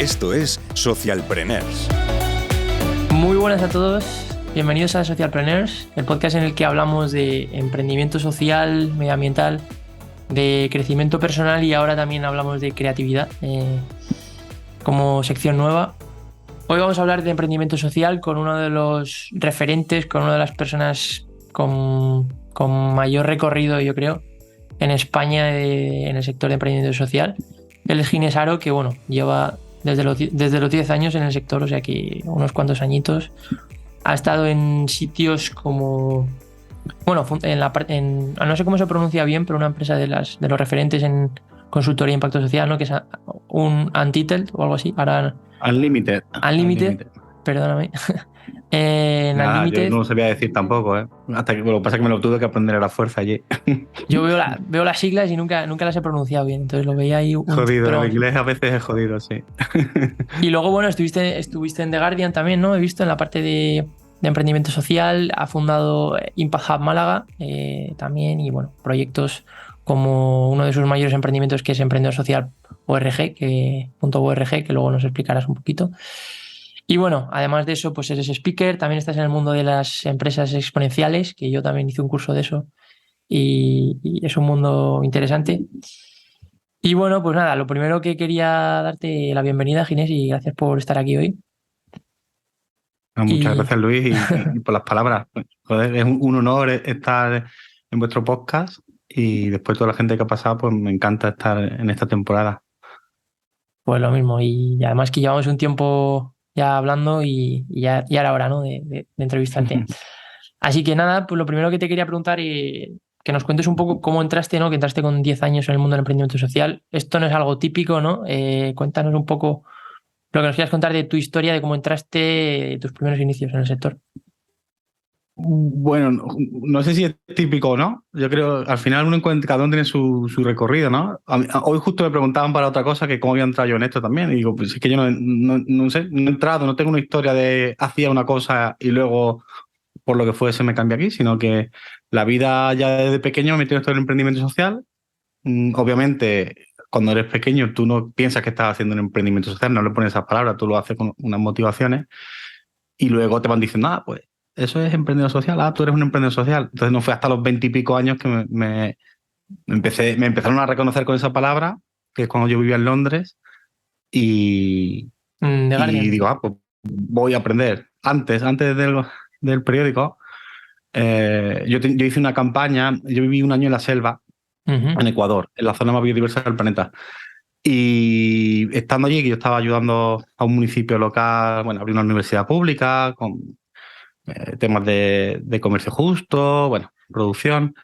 Esto es Socialpreneurs. Muy buenas a todos, bienvenidos a Socialpreneurs, el podcast en el que hablamos de emprendimiento social, medioambiental, de crecimiento personal y ahora también hablamos de creatividad como sección nueva. Hoy vamos a hablar de emprendimiento social con uno de los referentes, con una de las personas con mayor recorrido, yo creo, en España en el sector de emprendimiento social. Él es Ginés Haro, que bueno, lleva desde los 10 años en el sector, o sea que unos cuantos añitos. Ha estado en sitios como, bueno, no sé cómo se pronuncia bien, pero una empresa de los referentes en consultoría e impacto social, ¿no? Que es un Untitled o algo así. Ahora Unlimited. Perdóname. Nada, Unlimited. yo no lo sabía decir tampoco, ¿eh? Hasta que lo que pasa es que me lo tuve que aprender a la fuerza allí. Yo veo las siglas y nunca las he pronunciado bien, entonces lo veía ahí. Jodido, pero... el inglés a veces es jodido, sí. Y luego, bueno, estuviste en The Guardian también, ¿no? He visto en la parte de emprendimiento social, ha fundado Impact Hub Málaga también, y bueno, proyectos como uno de sus mayores emprendimientos, que es Emprendedor Social ORG, que luego nos explicarás un poquito. Y bueno, además de eso, pues eres speaker, también estás en el mundo de las empresas exponenciales, que yo también hice un curso de eso y es un mundo interesante. Y bueno, pues nada, lo primero que quería darte la bienvenida, Ginés, y gracias por estar aquí hoy. Muchas gracias, Luis, y por las palabras. Joder, es un honor estar en vuestro podcast y después toda la gente que ha pasado, pues me encanta estar en esta temporada. Pues lo mismo, y además que llevamos un tiempo ya hablando y ya era hora, ¿no? de entrevistarte. Así que nada, pues lo primero que te quería preguntar es que nos cuentes un poco cómo entraste, ¿no? Que entraste con 10 años en el mundo del emprendimiento social. Esto no es algo típico, ¿no? Cuéntanos un poco lo que nos quieras contar de tu historia, de cómo entraste, de tus primeros inicios en el sector. Bueno, no sé si es típico o no. Yo creo al final uno encuentra, cada uno tiene su recorrido, ¿no? Hoy justo me preguntaban para otra cosa que cómo había entrado yo en esto también. Y digo, pues es que yo no sé, no he entrado, no tengo una historia de hacía una cosa y luego por lo que fuese me cambié aquí, sino que la vida ya desde pequeño me metió en esto del emprendimiento social. Obviamente, cuando eres pequeño tú no piensas que estás haciendo un emprendimiento social, no le pones esas palabras, tú lo haces con unas motivaciones y luego te van diciendo, pues eso es emprendedor social, tú eres un emprendedor social. Entonces no fue hasta los 20 y pico años que me empezaron a reconocer con esa palabra, que es cuando yo vivía en Londres, y digo, pues voy a aprender. Antes del periódico, yo hice una campaña, yo viví un año en la selva, en Ecuador, en la zona más biodiversa del planeta. Y estando allí, que yo estaba ayudando a un municipio local, bueno, abrir una universidad pública con temas de comercio justo, bueno, producción.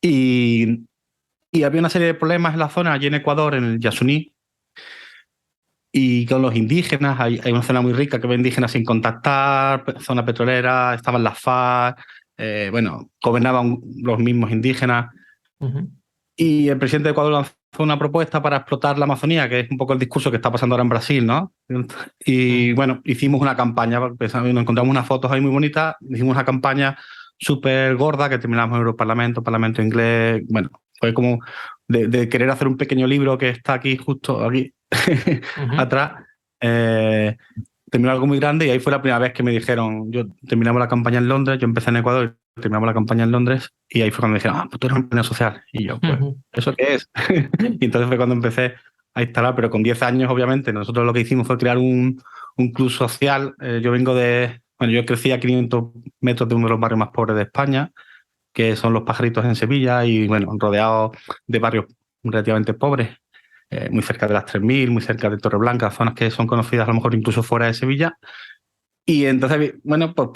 Y había una serie de problemas en la zona, allí en Ecuador, en el Yasuní, y con los indígenas. Hay una zona muy rica que ve indígenas sin contactar, zona petrolera, estaban las FARC, gobernaban los mismos indígenas. Y el presidente de Ecuador lanzó una propuesta para explotar la Amazonía, que es un poco el discurso que está pasando ahora en Brasil, ¿no? Y bueno, hicimos una campaña, nos encontramos unas fotos ahí muy bonitas, hicimos una campaña súper gorda que terminamos en Europarlamento, Parlamento Inglés. Bueno, fue como de querer hacer un pequeño libro que está aquí, justo aquí, atrás. Terminó algo muy grande y ahí fue la primera vez que me dijeron, terminamos la campaña en Londres, yo empecé en Ecuador, terminamos la campaña en Londres y ahí fue cuando me dijeron, pues tú eres un emprendedor social. Y yo, pues, ¿eso qué es? Y entonces fue cuando empecé a instalar, pero con 10 años, obviamente, nosotros lo que hicimos fue crear un club social. Yo yo crecí a 500 metros de uno de los barrios más pobres de España, que son Los Pajaritos en Sevilla, y bueno, rodeado de barrios relativamente pobres. Muy cerca de las 3000, muy cerca de Torreblanca, zonas que son conocidas a lo mejor incluso fuera de Sevilla. Y entonces, bueno, pues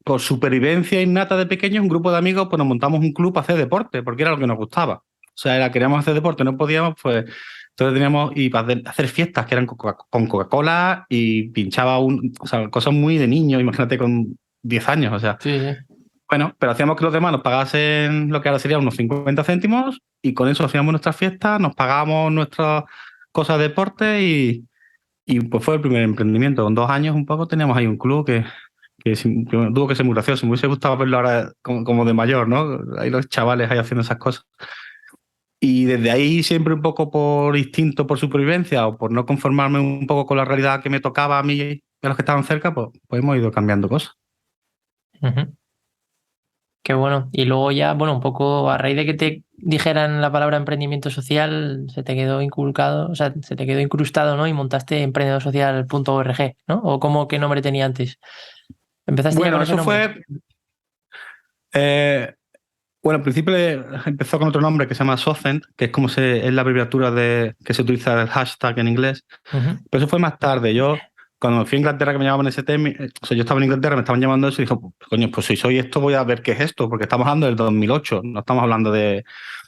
por supervivencia innata de pequeños, un grupo de amigos, pues nos montamos un club para hacer deporte, porque era lo que nos gustaba. O sea, queríamos hacer deporte, no podíamos, pues entonces teníamos, y para hacer fiestas que eran con Coca-Cola, y pinchaba cosas muy de niño, imagínate con 10 años, o sea. Sí. Bueno, pero hacíamos que los demás nos pagasen lo que ahora serían unos 50 céntimos y con eso hacíamos nuestras fiestas, nos pagábamos nuestras cosas de deporte y pues fue el primer emprendimiento. Con 2 años un poco teníamos ahí un club que tuvo que ser muy gracioso. Me hubiese gustado verlo ahora como de mayor, ¿no? Ahí los chavales ahí haciendo esas cosas. Y desde ahí, siempre un poco por instinto, por supervivencia o por no conformarme un poco con la realidad que me tocaba a mí y a los que estaban cerca, pues hemos ido cambiando cosas. Ujú. Qué bueno. Y luego ya, bueno, un poco a raíz de que te dijeran la palabra emprendimiento social, se te quedó inculcado, o sea, se te quedó incrustado, ¿no? Y montaste emprendedosocial.org, ¿no? ¿O cómo, qué nombre tenía antes? ¿Empezaste ya con Bueno, ese eso nombre? fue. eh, bueno, al principio empezó con otro nombre que se llama Socient, que es es la abreviatura que se utiliza el hashtag en inglés. Ujú. Pero eso fue más tarde. Yo, cuando fui a Inglaterra, que me llamaban ese tema, o sea, yo estaba en Inglaterra, me estaban llamando eso y dije, pues, coño, pues si soy esto, voy a ver qué es esto, porque estamos hablando del 2008, no estamos hablando de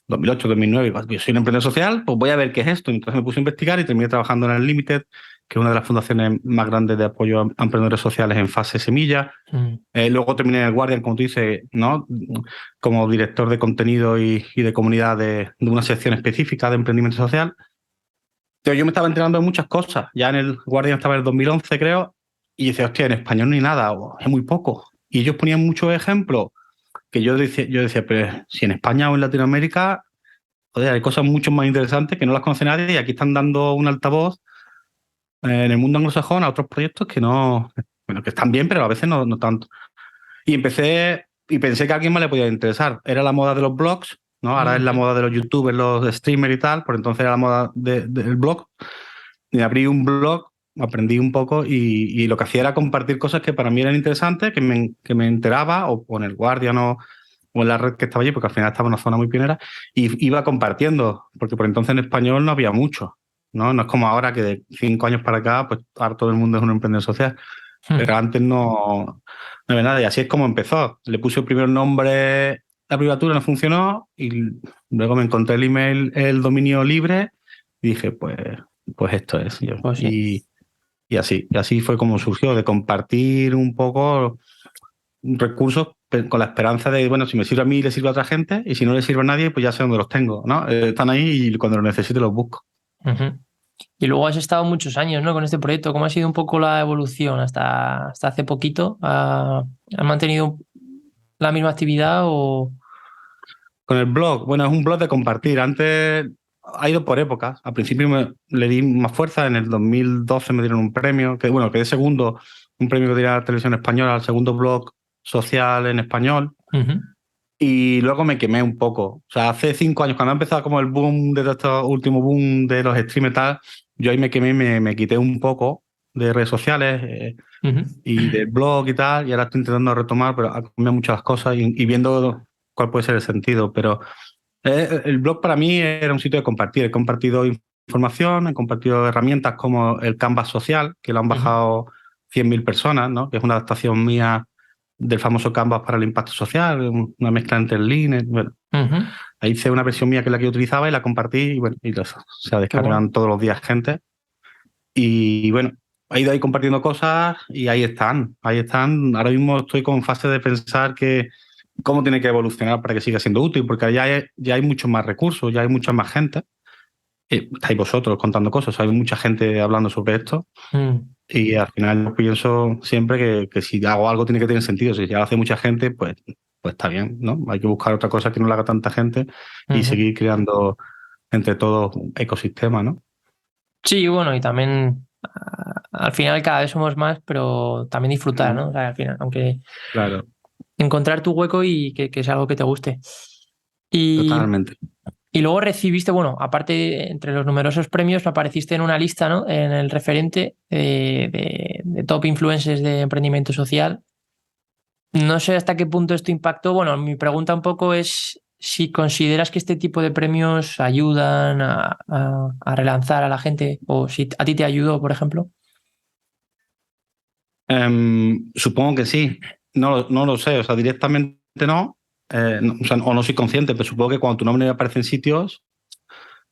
2008, 2009. Yo soy un emprendedor social, pues voy a ver qué es esto. Entonces me puse a investigar y terminé trabajando en el Limited, que es una de las fundaciones más grandes de apoyo a emprendedores sociales en fase semilla. Mm. Luego terminé en el Guardian, como tú dices, ¿no? Como director de contenido y de comunidad de una sección específica de emprendimiento social. Pero yo me estaba enterando de muchas cosas. Ya en el Guardian estaba en el 2011, creo, y decía, hostia, en español ni nada, o es muy poco. Y ellos ponían muchos ejemplos que yo decía, pero si en España o en Latinoamérica, joder, hay cosas mucho más interesantes que no las conoce nadie y aquí están dando un altavoz en el mundo anglosajón a otros proyectos que no, bueno, que están bien, pero a veces no tanto. Y pensé que a alguien más le podía interesar. Era la moda de los blogs, ¿no? Ahora es la moda de los youtubers, los streamers y tal, por entonces era la moda del blog. Y abrí un blog, aprendí un poco y lo que hacía era compartir cosas que para mí eran interesantes, que me enteraba, o en el Guardian o en la red que estaba allí, porque al final estaba en una zona muy pionera, y iba compartiendo, porque por entonces en español no había mucho, ¿no? No es como ahora que de 5 años para acá, pues ahora todo el mundo es un emprendedor social. Mm. Pero antes no había nada, y así es como empezó. Le puse el primer nombre, la privatura no funcionó, y luego me encontré el email, el dominio libre, y dije, pues esto es. Pues sí. Y así fue como surgió, de compartir un poco recursos con la esperanza de, bueno, si me sirve a mí, le sirve a otra gente, y si no le sirve a nadie, pues ya sé dónde los tengo, ¿no? Están ahí y cuando los necesite los busco. Ujú. Y luego has estado muchos años, ¿no? Con este proyecto. ¿Cómo ha sido un poco la evolución hasta hace poquito? ¿Has mantenido la misma actividad o...? Con el blog, bueno, es un blog de compartir. Antes ha ido por épocas. Al principio le di más fuerza. En el 2012 me dieron un premio, que bueno, quedé segundo, un premio que diera la Televisión Española, al segundo blog social en español. Ujú. Y luego me quemé un poco. O sea, hace 5 años, cuando ha empezado como el boom de estos últimos boom de los streamers y tal, yo ahí me quemé, me quité un poco de redes sociales Ujú. y del blog y tal, y ahora estoy intentando retomar, pero ha cambiado muchas cosas y viendo cuál puede ser el sentido. Pero el blog para mí era un sitio de compartir. He compartido información, he compartido herramientas como el Canvas social, que lo han Ujú. bajado 100.000 personas, ¿no? Que es una adaptación mía del famoso Canvas para el impacto social, una mezcla entre el Lean. Bueno, Ujú. ahí hice una versión mía que es la que yo utilizaba y la compartí y bueno, se Qué bueno. descargan todos los días gente. Y bueno, he ido ahí compartiendo cosas y ahí están, ahí están. Ahora mismo estoy con fase de pensar que cómo tiene que evolucionar para que siga siendo útil, porque ya hay muchos más recursos, ya hay mucha más gente. Estáis vosotros contando cosas, hay mucha gente hablando sobre esto Mm. y al final yo pienso siempre que si hago algo tiene que tener sentido. Si ya lo hace mucha gente, pues está bien, ¿no? Hay que buscar otra cosa que no lo haga tanta gente y Ujú. seguir creando entre todos un ecosistema, ¿no? Sí, bueno, y también al final cada vez somos más, pero también disfrutar, ¿no? O sea, al final, aunque Claro, encontrar tu hueco y que sea algo que te guste. Y, totalmente. y luego recibiste, bueno, aparte, entre los numerosos premios, apareciste en una lista, ¿no? En el referente de top influencers de emprendimiento social. No sé hasta qué punto esto impactó. Bueno, mi pregunta un poco es si consideras que este tipo de premios ayudan a relanzar a la gente o si a ti te ayudó, por ejemplo. Supongo que sí. No lo sé, o sea, directamente no. O sea, o no soy consciente, pero supongo que cuando tu nombre aparece en sitios,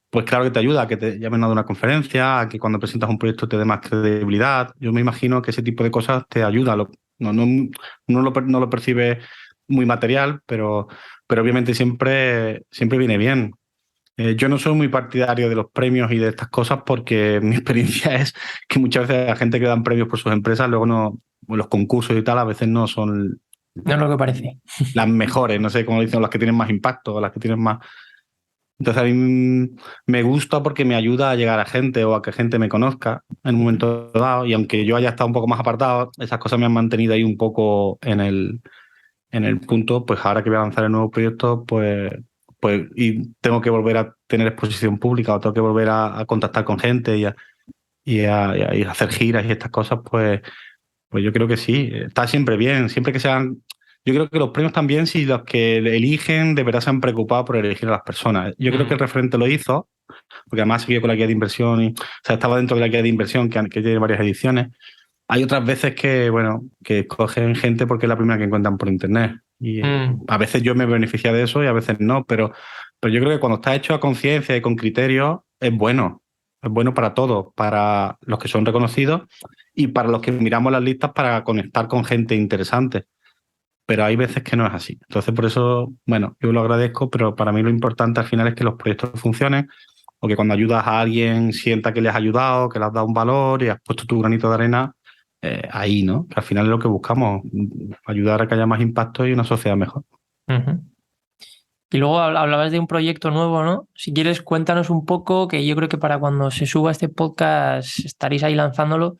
pues claro que te ayuda a que te llamen a una conferencia, a que cuando presentas un proyecto te dé más credibilidad. Yo me imagino que ese tipo de cosas te ayuda. No lo percibe muy material, pero obviamente siempre viene bien. Yo no soy muy partidario de los premios y de estas cosas porque mi experiencia es que muchas veces la gente que dan premios por sus empresas, luego no, los concursos y tal, a veces no son No es lo que parece. las mejores, no sé cómo dicen, las que tienen más impacto, las que tienen más. Entonces a mí me gusta porque me ayuda a llegar a gente o a que gente me conozca en un momento dado. Y aunque yo haya estado un poco más apartado, esas cosas me han mantenido ahí un poco en el punto. Pues ahora que voy a lanzar el nuevo proyecto, pues y tengo que volver a tener exposición pública o tengo que volver a contactar con gente y a hacer giras y estas cosas, pues yo creo que sí, está siempre bien, siempre que sean. Yo creo que los premios también, si los que eligen de verdad se han preocupado por elegir a las personas. Yo creo que el referente lo hizo, porque además siguió con la guía de inversión o sea, estaba dentro de la guía de inversión que tiene varias ediciones. Hay otras veces que, bueno, que escogen gente porque es la primera que encuentran por internet. Y a veces yo me beneficio de eso y a veces no, pero yo creo que cuando está hecho a conciencia y con criterio, es bueno. Es bueno para todos, para los que son reconocidos y para los que miramos las listas para conectar con gente interesante. Pero hay veces que no es así. Entonces, por eso, bueno, yo lo agradezco, pero para mí lo importante al final es que los proyectos funcionen o que cuando ayudas a alguien sienta que le has ayudado, que le has dado un valor y has puesto tu granito de arena ahí, ¿no? Que al final es lo que buscamos, ayudar a que haya más impacto y una sociedad mejor. Y luego hablabas de un proyecto nuevo, ¿no? Si quieres, cuéntanos un poco, que yo creo que para cuando se suba este podcast estaréis ahí lanzándolo.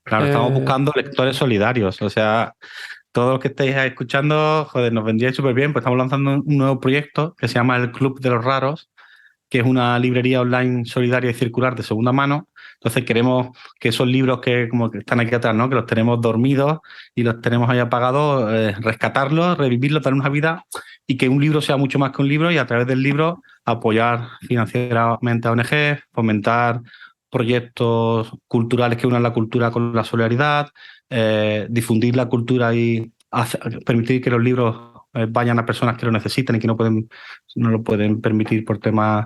Claro, estamos buscando lectores solidarios, o sea, todos los que estéis escuchando, joder, nos vendría súper bien, pues estamos lanzando un nuevo proyecto que se llama El Club de los Raros, que es una librería online solidaria y circular de segunda mano. Entonces queremos que esos libros que como que están aquí atrás, ¿no? Que los tenemos dormidos y los tenemos ahí apagados, rescatarlos, revivirlos, dar una vida y que un libro sea mucho más que un libro y a través del libro apoyar financieramente a ONG, fomentar proyectos culturales que unan la cultura con la solidaridad, difundir la cultura y permitir que los libros vayan a personas que lo necesitan y que no lo pueden permitir por temas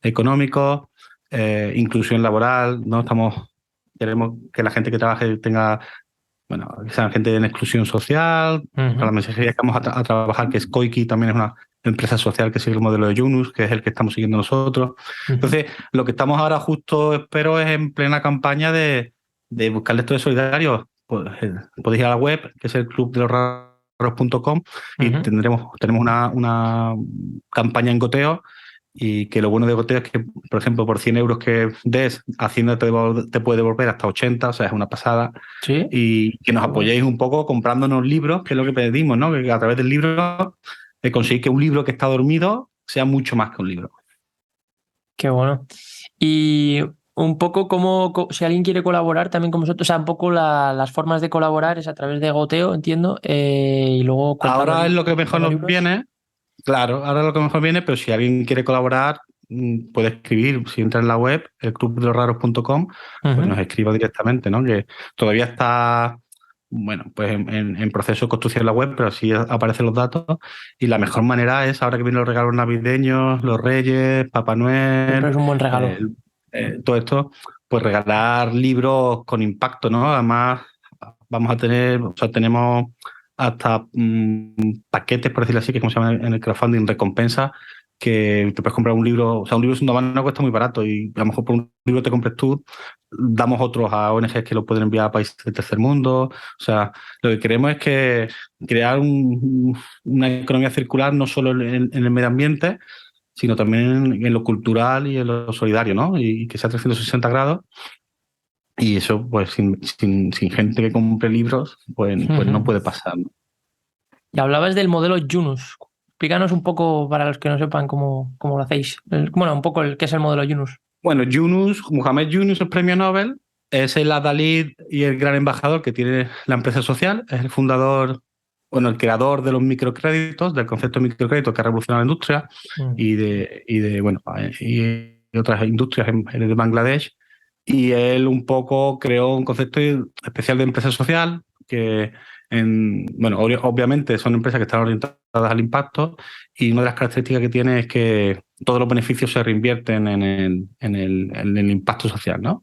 económicos, inclusión laboral, ¿no? Queremos que la gente que trabaje tenga, bueno, que sean gente en exclusión social, para la mensajería que vamos a trabajar, que es Koiki, también es una empresa social que sigue el modelo de Yunus, que es el que estamos siguiendo nosotros. Entonces, lo que estamos ahora justo, espero, es en plena campaña de buscar lectores solidarios. Pues, podéis ir a la web, que es el clubdelosraros.com, y tenemos una campaña en goteo. Y que lo bueno de Goteo es que, por ejemplo, por 100 euros que des, Hacienda te puede devolver hasta 80, o sea, es una pasada. ¿Sí? Y que nos apoyéis un poco comprándonos libros, que es lo que pedimos, ¿no? Que a través del libro conseguir que un libro que está dormido sea mucho más que un libro. Qué bueno. Y un poco como, si alguien quiere colaborar también con vosotros, o sea, un poco las formas de colaborar es a través de Goteo, entiendo, y luego ahora es lo que mejor nos viene. Claro, ahora es lo que mejor viene, pero si alguien quiere colaborar, puede escribir. Si entra en la web, elclubdelosraros.com, pues nos escriba directamente, ¿no? Que todavía está, bueno, pues en proceso de construcción la web, pero así aparecen los datos. Y la mejor manera es, ahora que vienen los regalos navideños, los Reyes, Papá Noel. Siempre es un buen regalo. Todo esto, pues regalar libros con impacto, ¿no? Además, vamos a tener, o sea, tenemos hasta paquetes, por decirlo así, que como se llama en el crowdfunding, recompensa, que te puedes comprar un libro, o sea, un libro de segunda mano cuesta muy barato y a lo mejor por un libro te compres tú, damos otros a ONGs que lo pueden enviar a países del tercer mundo. O sea, lo que queremos es que crear una economía circular no solo en el medio ambiente, sino también en lo cultural y en lo solidario, ¿no? Y que sea 360 grados. Y eso, pues, sin gente que compre libros, pues no puede pasar, ¿no? Y hablabas del modelo Yunus. Explícanos un poco, para los que no sepan, cómo lo hacéis. Bueno, un poco qué es el modelo Yunus. Bueno, Muhammad Yunus, el premio Nobel, es el adalid y el gran embajador que tiene la empresa social. Es el fundador, bueno, el creador de los microcréditos, del concepto de microcrédito que ha revolucionado la industria y otras industrias de Bangladesh. Y él un poco creó un concepto especial de empresa social que, obviamente son empresas que están orientadas al impacto y una de las características que tiene es que todos los beneficios se reinvierten en el impacto social, ¿no?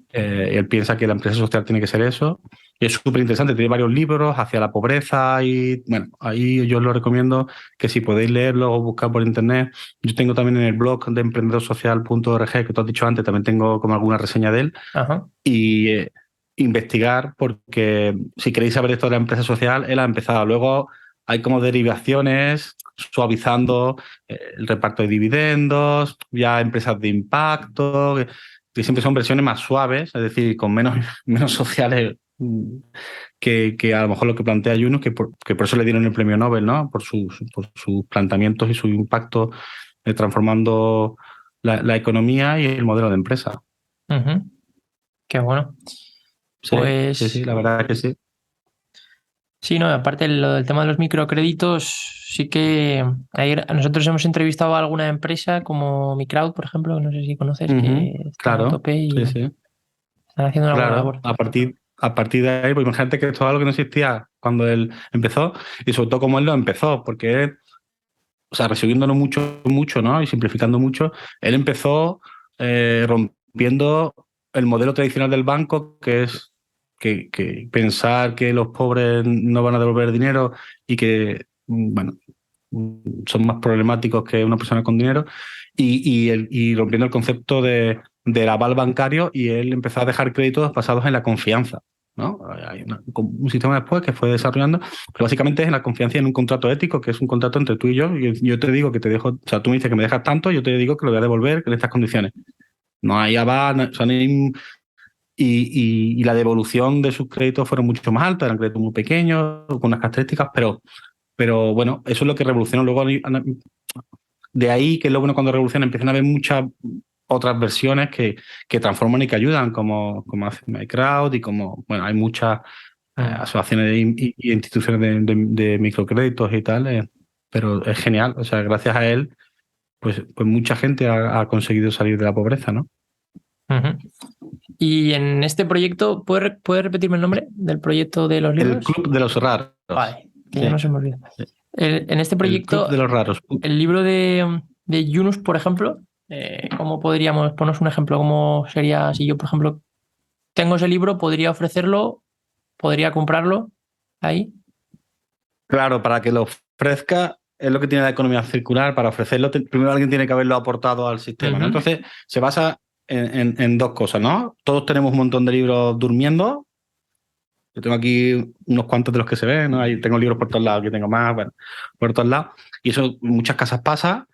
Él piensa que la empresa social tiene que ser eso. Y es súper interesante, tiene varios libros hacia la pobreza y, bueno, ahí yo os lo recomiendo que si podéis leerlo o buscar por internet. Yo tengo también en el blog de emprendedorsocial.org, que tú has dicho antes, también tengo como alguna reseña de él. Y investigar, porque si queréis saber esto de la empresa social, él ha empezado. Luego hay como derivaciones suavizando el reparto de dividendos, ya empresas de impacto, que siempre son versiones más suaves, es decir, con menos sociales que a lo mejor lo que plantea Yunus, que por eso le dieron el premio Nobel, ¿no? Por sus planteamientos y su impacto transformando la economía y el modelo de empresa. Ujú. Qué bueno. Sí, Pues sí, la verdad es que sí. sí, no, aparte lo del tema de los microcréditos, sí que nosotros hemos entrevistado a alguna empresa como Microwd, por ejemplo, no sé si conoces, que están a Claro, tope y sí, sí. están haciendo una buena Claro, labor. a partir de ahí, pues imagínate que esto es algo que no existía cuando él empezó y sobre todo como él lo empezó, porque él, o sea, resumiéndolo mucho, ¿no? Y simplificando mucho, él empezó rompiendo el modelo tradicional del banco, que es que pensar que los pobres no van a devolver dinero y que, bueno, son más problemáticos que una persona con dinero, y rompiendo el concepto del aval bancario, y él empezó a dejar créditos basados en la confianza. ¿No? Hay un sistema después que fue desarrollando, pero básicamente es en la confianza y en un contrato ético, que es un contrato entre tú y yo. Yo te digo que te dejo, o sea, tú me dices que me dejas tanto, yo te digo que lo voy a devolver en estas condiciones. No hay aval, o sea, y la devolución de sus créditos fueron mucho más altas, eran créditos muy pequeños, con unas características, pero bueno, eso es lo que revolucionó. Luego, de ahí, que es lo bueno cuando revoluciona, empiezan a haber muchas otras versiones que transforman y que ayudan, como hace MyCrowd, y como, bueno, hay muchas asociaciones y instituciones de microcréditos y tal, pero es genial. O sea, gracias a él, pues mucha gente ha conseguido salir de la pobreza, ¿no? Ujú. Y en este proyecto, ¿puedes repetirme el nombre del proyecto de los El libros? Club de los Raros. Vale, que ya Sí, no se me olvida. sí. En este El Club proyecto, de los Raros. el libro de Yunus, por ejemplo, ¿cómo podríamos ponernos un ejemplo? ¿Cómo sería si yo, por ejemplo, tengo ese libro, podría ofrecerlo, podría comprarlo ahí? Claro, para que lo ofrezca, es lo que tiene la economía circular. Para ofrecerlo, primero alguien tiene que haberlo aportado al sistema, ¿no? Ujú. Entonces, se basa en dos cosas, ¿no? Todos tenemos un montón de libros durmiendo. Yo tengo aquí unos cuantos de los que se ven, ¿no? Ahí tengo libros por todos lados, aquí tengo más, bueno, por todos lados. Y eso en muchas casas pasa,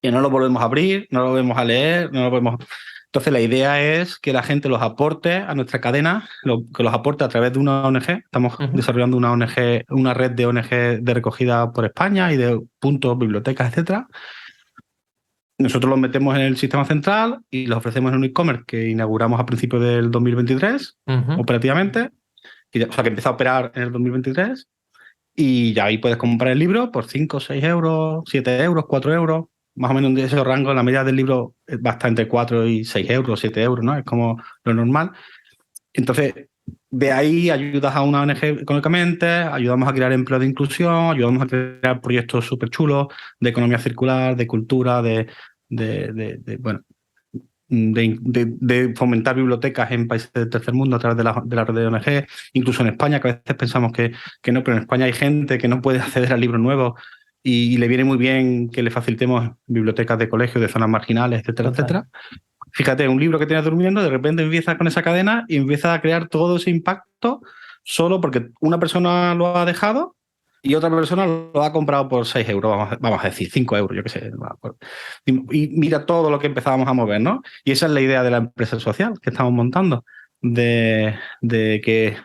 y no lo volvemos a abrir, no lo volvemos a leer, no lo volvemos. Entonces, la idea es que la gente los aporte a nuestra cadena, que los aporte a través de una ONG. Estamos Ujú. desarrollando una ONG, una red de ONG de recogida por España y de puntos, bibliotecas, etcétera. Nosotros los metemos en el sistema central y los ofrecemos en un e-commerce que inauguramos a principios del 2023, Ujú. operativamente, o sea, que empieza a operar en el 2023, y ya ahí puedes comprar el libro por 5, 6 euros, 7 euros, 4 euros, más o menos en ese rango. La media del libro va a estar entre 4 y 6 euros, 7 euros, ¿no? Es como lo normal. Entonces, de ahí ayudas a una ONG económicamente, ayudamos a crear empleo de inclusión, ayudamos a crear proyectos súper chulos de economía circular, de cultura, bueno, de fomentar bibliotecas en países del tercer mundo a través de la red de ONG, incluso en España, que a veces pensamos que no, pero en España hay gente que no puede acceder a libros nuevos, y le viene muy bien que le facilitemos bibliotecas de colegios, de zonas marginales, etcétera, Total. etcétera. Fíjate, un libro que tienes durmiendo, de repente empieza con esa cadena y empieza a crear todo ese impacto solo porque una persona lo ha dejado y otra persona lo ha comprado por 6 euros, vamos a decir, 5 euros, yo qué sé. Y mira todo lo que empezábamos a mover, ¿no? Y esa es la idea de la empresa social que estamos montando, de que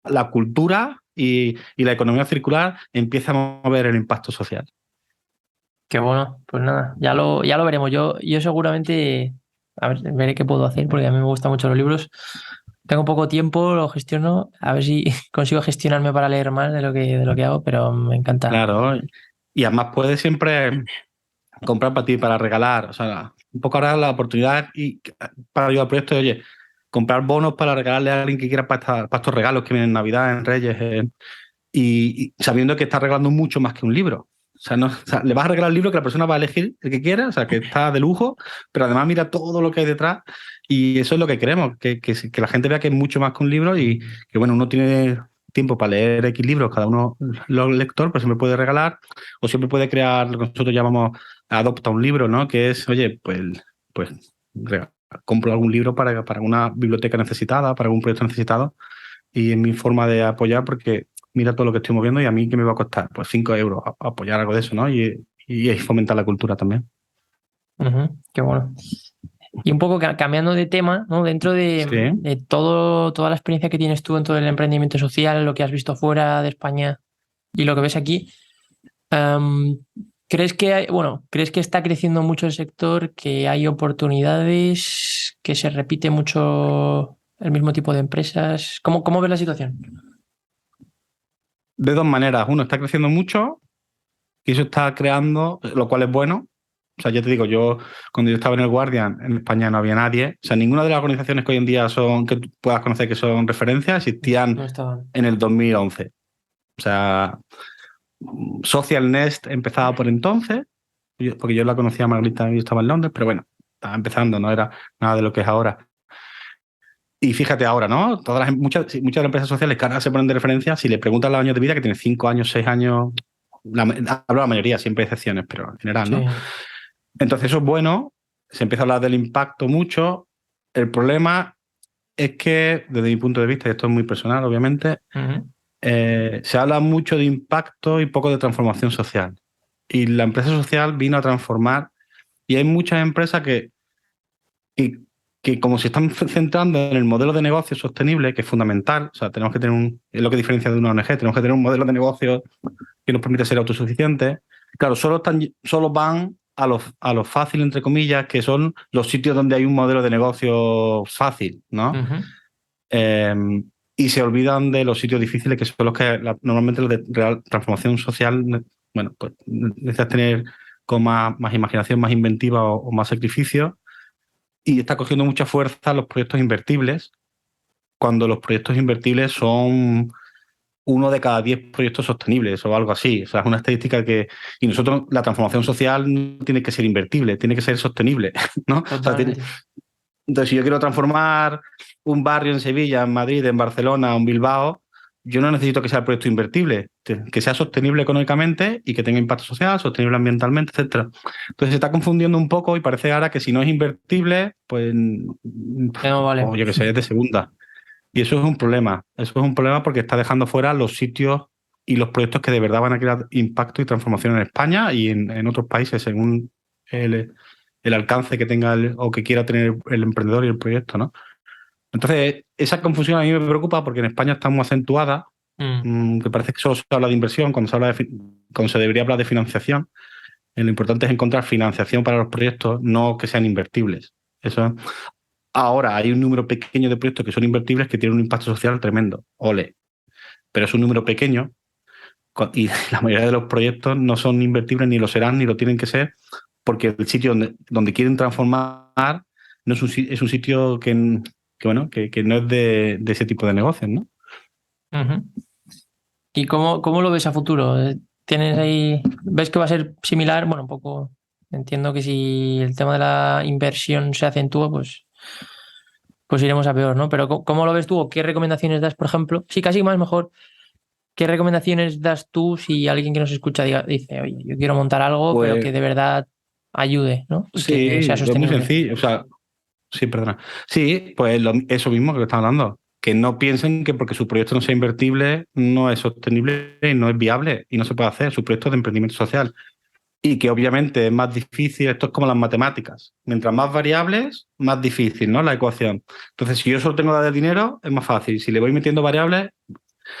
la cultura y la economía circular empieza a mover el impacto social. Qué bueno, pues nada, ya lo veremos. Yo seguramente, a ver, veré qué puedo hacer, porque a mí me gustan mucho los libros. Tengo poco tiempo, lo gestiono, a ver si consigo gestionarme para leer más de lo que hago, pero me encanta. Claro. Y además puedes siempre comprar para ti, para regalar. O sea, un poco ahora la oportunidad para ayudar al proyecto de, oye, comprar bonos para regalarle a alguien que quiera para estos regalos que vienen en Navidad, en Reyes, y sabiendo que está regalando mucho más que un libro. O sea, le vas a regalar el libro que la persona va a elegir el que quiera, o sea, que está de lujo, pero además mira todo lo que hay detrás, y eso es lo que queremos, que la gente vea que es mucho más que un libro, y que, bueno, uno tiene tiempo para leer X libros, cada uno los lector, pero siempre puede regalar, o siempre puede crear lo que nosotros llamamos adopta un libro, ¿no? Que es, oye, pues compro algún libro para una biblioteca necesitada, para algún proyecto necesitado, y es mi forma de apoyar, porque mira todo lo que estoy moviendo y a mí qué me va a costar, pues 5 euros apoyar algo de eso, ¿no? Y fomentar la cultura también. Qué bueno. Y un poco cambiando de tema, ¿no? Dentro Sí. de toda la experiencia que tienes tú en todo el emprendimiento social, lo que has visto fuera de España y lo que ves aquí, em, ¿crees que está creciendo mucho el sector, que hay oportunidades, que se repite mucho el mismo tipo de empresas? ¿Cómo ves la situación? De dos maneras. Uno, está creciendo mucho y eso está creando, lo cual es bueno. O sea, ya te digo, cuando yo estaba en el Guardian, en España no había nadie. O sea, ninguna de las organizaciones que hoy en día que tú puedas conocer que son referencias existían No estaban. en el 2011. O sea, Social Nest empezaba por entonces, porque yo la conocía a Margarita y yo estaba en Londres, pero bueno, estaba empezando, no era nada de lo que es ahora. Y fíjate ahora, ¿no? Muchas de las empresas sociales que ahora se ponen de referencia, si le preguntan los años de vida, que tiene 5 años, 6 años, hablo de la mayoría, siempre hay excepciones, pero en general, Sí. ¿no? Entonces eso es bueno, se empieza a hablar del impacto mucho. El problema es que, desde mi punto de vista, y esto es muy personal, obviamente, Ujú. se habla mucho de impacto y poco de transformación social. Y la empresa social vino a transformar, y hay muchas empresas que, que como se están centrando en el modelo de negocio sostenible, que es fundamental, o sea, tenemos que tener es lo que diferencia de una ONG, tenemos que tener un modelo de negocio que nos permite ser autosuficientes. Claro, solo van a lo fácil, entre comillas, que son los sitios donde hay un modelo de negocio fácil, ¿no? Ujú. Eh, y se olvidan de los sitios difíciles, que son los que normalmente los de real transformación social, bueno, pues necesitas tener con más imaginación, más inventiva o más sacrificio. Y está cogiendo mucha fuerza los proyectos invertibles, cuando los proyectos invertibles son 1 de cada 10 proyectos sostenibles o algo así. O sea, es una estadística que... Y nosotros, la transformación social no tiene que ser invertible, tiene que ser sostenible, ¿no? O sea, Totalmente. entonces, si yo quiero transformar un barrio en Sevilla, en Madrid, en Barcelona o en Bilbao, yo no necesito que sea el proyecto invertible, que sea sostenible económicamente y que tenga impacto social, sostenible ambientalmente, etcétera. Entonces se está confundiendo un poco y parece ahora que si no es invertible, pues, Ya no vale. o yo que sé, es de segunda. Y eso es un problema. Eso es un problema porque está dejando fuera los sitios y los proyectos que de verdad van a crear impacto y transformación en España y en otros países, según el alcance que tenga o que quiera tener el emprendedor y el proyecto, ¿no? Entonces, esa confusión a mí me preocupa porque en España está muy acentuada, Mm. que parece que solo se habla de inversión cuando cuando se debería hablar de financiación. Lo importante es encontrar financiación para los proyectos, no que sean invertibles. Eso. Ahora hay un número pequeño de proyectos que son invertibles que tienen un impacto social tremendo. Ole. Pero es un número pequeño y la mayoría de los proyectos no son invertibles, ni lo serán, ni lo tienen que ser, porque el sitio donde quieren transformar no es un sitio que no es de ese tipo de negocios, ¿no? Ujú. ¿Y cómo lo ves a futuro? ¿Tienes ahí, ves que va a ser similar? Bueno, un poco, entiendo que si el tema de la inversión se acentúa, pues iremos a peor, ¿no? Pero ¿cómo lo ves tú o qué recomendaciones das, por ejemplo? Sí, casi más mejor, ¿qué recomendaciones das tú si alguien que nos escucha dice, oye, yo quiero montar algo, pero que Pues de verdad ayude, ¿no? Y que sea sí, es muy sostenible. sencillo. O sea, sí, perdona. Sí, pues eso mismo que estamos hablando. Que no piensen que porque su proyecto no sea invertible, no es sostenible y no es viable y no se puede hacer. Su proyecto es de emprendimiento social. Y que obviamente es más difícil, esto es como las matemáticas. Mientras más variables, más difícil, ¿no? La ecuación. Entonces, si yo solo tengo que dar dinero, es más fácil. Si le voy metiendo variables,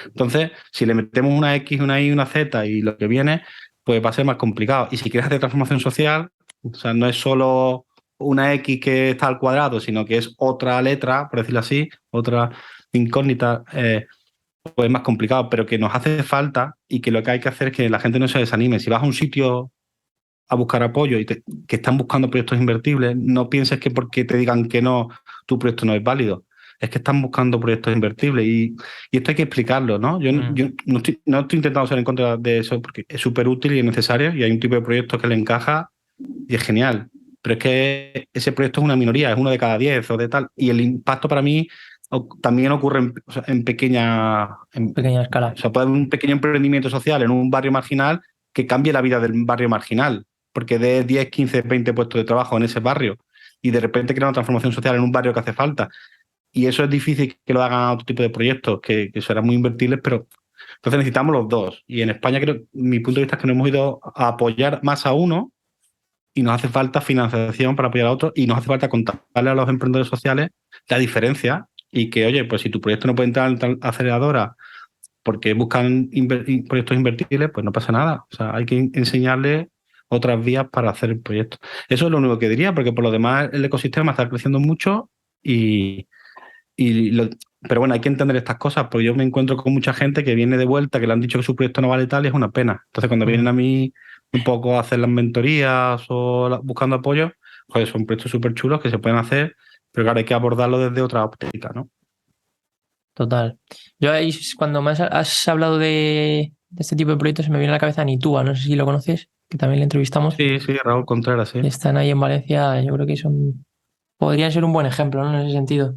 entonces, si le metemos una X, una Y, una Z y lo que viene, pues va a ser más complicado. Y si quieres hacer transformación social, o sea, no es solo una X que está al cuadrado, sino que es otra letra, por decirlo así, otra incógnita, pues es más complicado, pero que nos hace falta y que lo que hay que hacer es que la gente no se desanime. Si vas a un sitio a buscar apoyo y que están buscando proyectos invertibles, no pienses que porque te digan que no, tu proyecto no es válido. Es que están buscando proyectos invertibles y esto hay que explicarlo, ¿no? Yo no estoy intentando ser en contra de eso porque es súper útil y es necesario y hay un tipo de proyectos que le encaja y es genial. Pero es que ese proyecto es una minoría, es 1 de cada 10 o de tal. Y el impacto para mí también ocurre o sea, en pequeña... Pequeña escala. o sea, puede haber un pequeño emprendimiento social en un barrio marginal que cambie la vida del barrio marginal, porque de 10, 15, 20 puestos de trabajo en ese barrio y de repente crea una transformación social en un barrio que hace falta. Y eso es difícil que lo hagan a otro tipo de proyectos, que serán muy invertibles, pero Entonces necesitamos los dos. Y en España mi punto de vista es que nos hemos ido a apoyar más a uno y nos hace falta financiación para apoyar a otro y nos hace falta contarle a los emprendedores sociales la diferencia y que, oye, pues si tu proyecto no puede entrar en tal aceleradora porque buscan proyectos invertibles, pues no pasa nada. O sea, hay que enseñarles otras vías para hacer el proyecto. Eso es lo único que diría, porque por lo demás el ecosistema está creciendo mucho pero bueno, hay que entender estas cosas, porque yo me encuentro con mucha gente que viene de vuelta, que le han dicho que su proyecto no vale tal y es una pena. Entonces, cuando vienen a mí un poco a hacer las mentorías o buscando apoyo, pues son proyectos súper chulos que se pueden hacer, pero claro, hay que abordarlo desde otra óptica, ¿no? Total. Yo ahí, cuando me has hablado de este tipo de proyectos, se me viene a la cabeza Nitúa, no sé si lo conoces, que también le entrevistamos. Sí, Raúl Contreras, sí. Están ahí en Valencia, yo creo que podrían ser un buen ejemplo, ¿no? En ese sentido,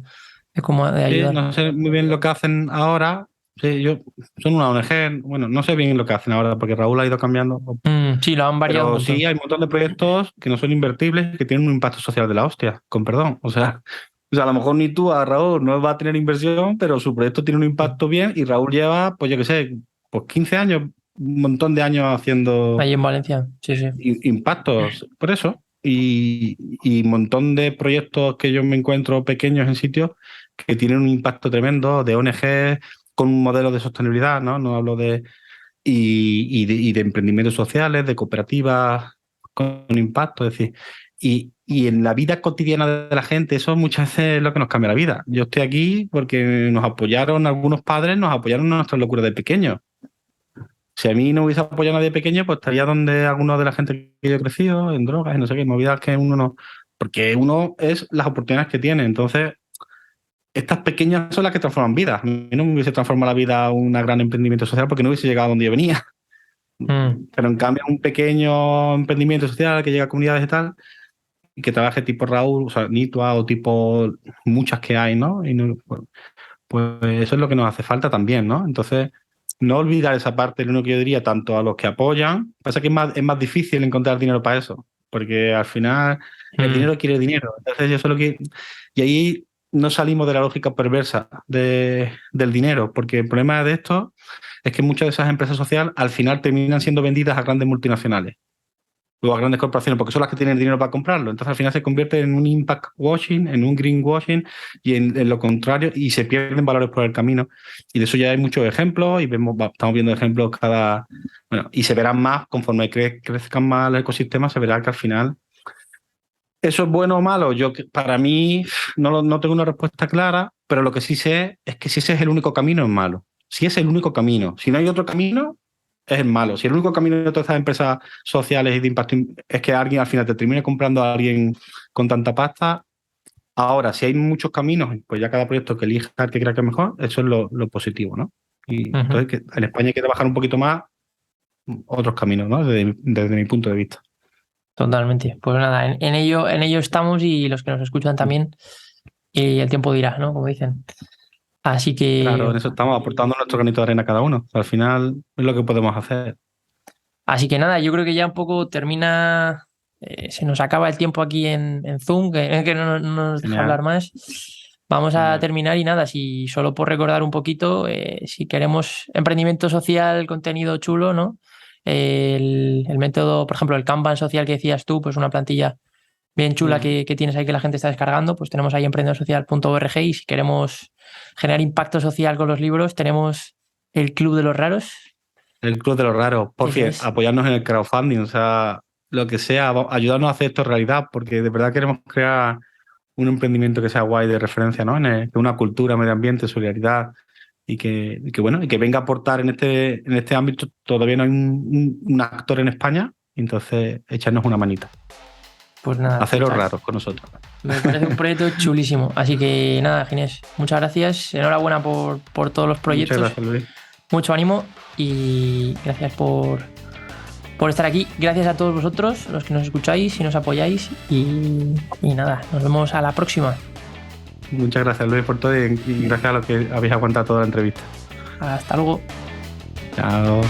de cómo de ayudar. Sí, no sé muy bien lo que hacen ahora. Sí, son una ONG, bueno, no sé bien lo que hacen ahora, porque Raúl ha ido cambiando. Sí, lo han variado. Pero sí, hay un montón de proyectos que no son invertibles, que tienen un impacto social de la hostia, con perdón. O sea, a lo mejor ni tú a Raúl no va a tener inversión, pero su proyecto tiene un impacto bien y Raúl lleva, pues yo qué sé, pues 15 años, un montón de años haciendo ahí en Valencia, sí. Impactos, por eso. Y un montón de proyectos que yo me encuentro pequeños en sitios que tienen un impacto tremendo de ONG con un modelo de sostenibilidad, ¿no? No hablo de de emprendimientos sociales, de cooperativas con impacto, es decir, y en la vida cotidiana de la gente, eso muchas veces es lo que nos cambia la vida. Yo estoy aquí porque nos apoyaron algunos padres, nos apoyaron en nuestras locuras de pequeños. Si a mí no hubiese apoyado a nadie pequeño, pues estaría donde algunos de la gente que yo he crecido, en drogas, en no sé qué, movidas que uno no... Porque uno es las oportunidades que tiene, entonces... Estas pequeñas son las que transforman vidas. A mí no me hubiese transformado la vida un gran emprendimiento social porque no hubiese llegado a donde yo venía. Pero en cambio, un pequeño emprendimiento social que llega a comunidades y tal, y que trabaje tipo Raúl, o sea, Nitua o tipo muchas que hay, ¿no? Y pues eso es lo que nos hace falta también, ¿no? Entonces, no olvidar esa parte, lo único que yo diría, tanto a los que apoyan, pasa que es más difícil encontrar dinero para eso, porque al final el dinero quiere dinero. Entonces, yo solo que... Y ahí no salimos de la lógica perversa del dinero, porque el problema de esto es que muchas de esas empresas sociales al final terminan siendo vendidas a grandes multinacionales o a grandes corporaciones, porque son las que tienen el dinero para comprarlo. Entonces al final se convierte en un impact washing, en un green washing y en lo contrario, y se pierden valores por el camino. Y de eso ya hay muchos ejemplos y estamos viendo ejemplos y se verán más conforme crezcan más los ecosistemas, se verá que al final ¿eso es bueno o malo? Para mí no tengo una respuesta clara, pero lo que sí sé es que si ese es el único camino es malo. Si es el único camino, si no hay otro camino, es malo. Si el único camino de todas estas empresas sociales y de impacto es que alguien al final te termine comprando a alguien con tanta pasta, ahora si hay muchos caminos, pues ya cada proyecto que elija el que crea que es mejor, eso es lo positivo, ¿no? Y entonces en España hay que trabajar un poquito más otros caminos, ¿no? Desde mi punto de vista. Totalmente. Pues nada, en ello estamos y los que nos escuchan también, y el tiempo dirá, ¿no? Como dicen. Así que... Claro, en eso estamos aportando nuestro granito de arena cada uno. Al final es lo que podemos hacer. Así que nada, yo creo que ya un poco termina... se nos acaba el tiempo aquí en Zoom, que no nos deja hablar más. Vamos a terminar y nada, si solo por recordar un poquito, si queremos emprendimiento social, contenido chulo, ¿no? El método, por ejemplo, el Kanban social que decías tú, pues una plantilla bien chula que tienes ahí que la gente está descargando, pues tenemos ahí emprendedosocial.org y si queremos generar impacto social con los libros, tenemos el Club de los Raros. El Club de los Raros, por fin, apoyarnos en el crowdfunding, o sea, lo que sea, ayudarnos a hacer esto realidad, porque de verdad queremos crear un emprendimiento que sea guay de referencia, ¿no? En una cultura, medio ambiente, solidaridad. Y que venga a aportar en este ámbito. Todavía no hay un actor en España, entonces echarnos una manita. Pues nada. Haceros raros con nosotros. Me parece un proyecto chulísimo. Así que nada, Ginés, muchas gracias. Enhorabuena por todos los proyectos. Muchas gracias, Luis. Mucho ánimo y gracias por estar aquí. Gracias a todos vosotros, los que nos escucháis y nos apoyáis. Y nada, nos vemos a la próxima. Muchas gracias, Luis, por todo y gracias a los que habéis aguantado toda la entrevista. Hasta luego. Chao.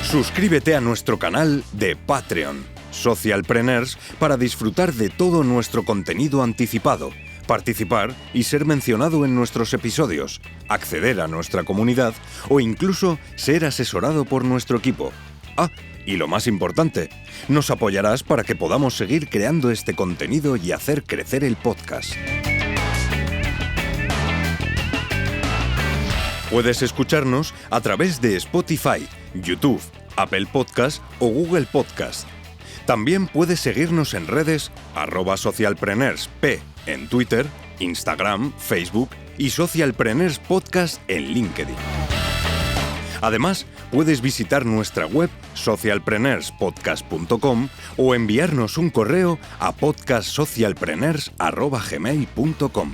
Suscríbete a nuestro canal de Patreon, Socialpreneurs, para disfrutar de todo nuestro contenido anticipado, participar y ser mencionado en nuestros episodios, acceder a nuestra comunidad o incluso ser asesorado por nuestro equipo. Ah, y lo más importante, nos apoyarás para que podamos seguir creando este contenido y hacer crecer el podcast. Puedes escucharnos a través de Spotify, YouTube, Apple Podcast o Google Podcast. También puedes seguirnos en redes @socialpreneursp en Twitter, Instagram, Facebook y Socialpreneurs Podcast en LinkedIn. Además, puedes visitar nuestra web socialpreneurspodcast.com o enviarnos un correo a podcastsocialpreneurs@gmail.com.